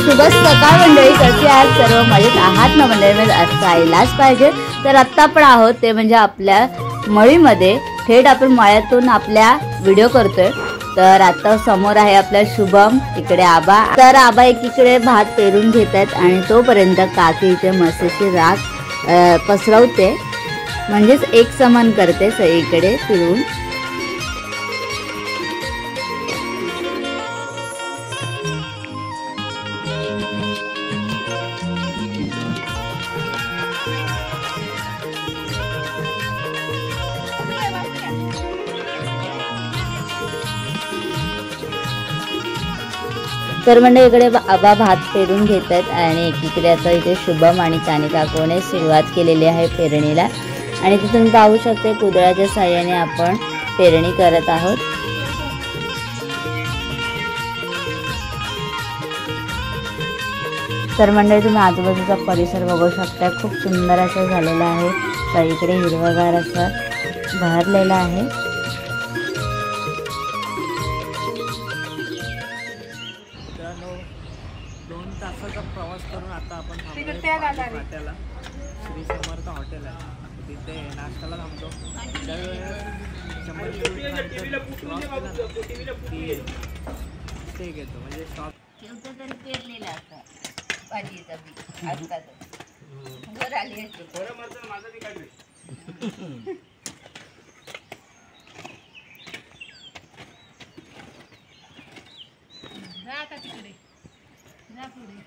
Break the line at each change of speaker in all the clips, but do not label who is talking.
शुभ सकाळ मंडळी, कसे आहात सर्व? मजेत आहात ना मंडळी? असायलाच पाहिजे. तर आत्ता आपण आहोत ते म्हणजे आपल्या मळीमध्ये. थेट आपण मळ्यातून आपल्या व्हिडिओ करतोय. तर आता समोर आहे आपला शुभम, इकडे आबा. तर आबा एकीकडे भात पेरून घेत आहेत आणि तोपर्यंत काकी इथे मस्त राख पसरवते, म्हणजेच एक समान करते सगळीकडे फिरून. तर म्हणजे इकडे आबा भात पेरून घेत आहेत आणि एकीकडे आता इथे शुभम आणि चानी काकूने सुरुवात केलेली आहे पेरणीला. आणि ते तुम्ही पाहू शकता कुदळाच्या साहाय्याने आपण पेरणी करत आहोत. तर मंडळी तुम्ही आजूबाजूचा परिसर बघू शकता, खूप सुंदर असं झालेला आहे. सगळीकडे हिरवगार असं बहरलेलं आहे.
प्रवास करून आता आपण फाट्याला श्री समर्थ हॉटेल आहे, तिथे नाश्त्याला थांबतो. ते घेतो म्हणजे शॉप
तरी पेरलेलं असतं भाजीचं बी आजकाल वर आली असते.
माझं बी काय
आता तिकडे जा पुढे.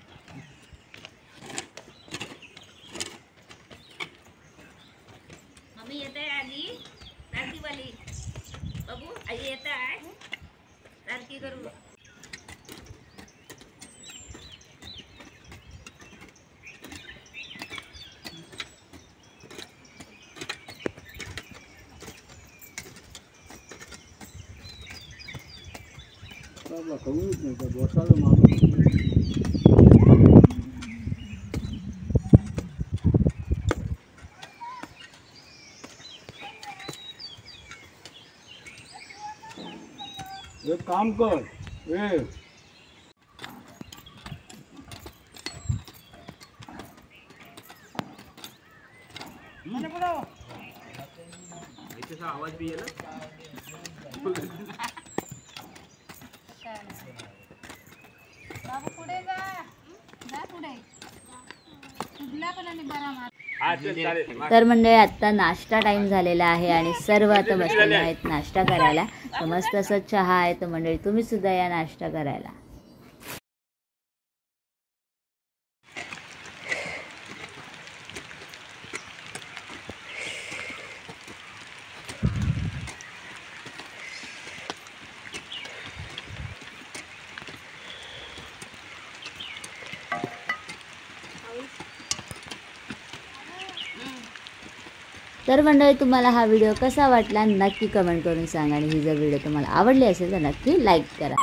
मम्मी येत आहे आली सारखी वाली बाबू आई येत आहे सारखी करू.
एक काम कर
आवाज भी आहे
बाबू पुढे जा पुढे तुझला पण आणि बरा मार. तर म्हणजे आता नाश्ता टाइम झालेला आहे आणि सर्व आता बसलेले आहेत नाश्ता करायला. तर मस्त असं चहा आहे. तर मंडळी तुम्ही सुद्धा या नाश्ता करायला. तर मंडळी तुम्हाला हा व्हिडिओ कसा वाटला नक्की कमेंट करून सांगा. आणि ही जर व्हिडिओ तुम्हाला आवडली असेल तर नक्की लाईक करा.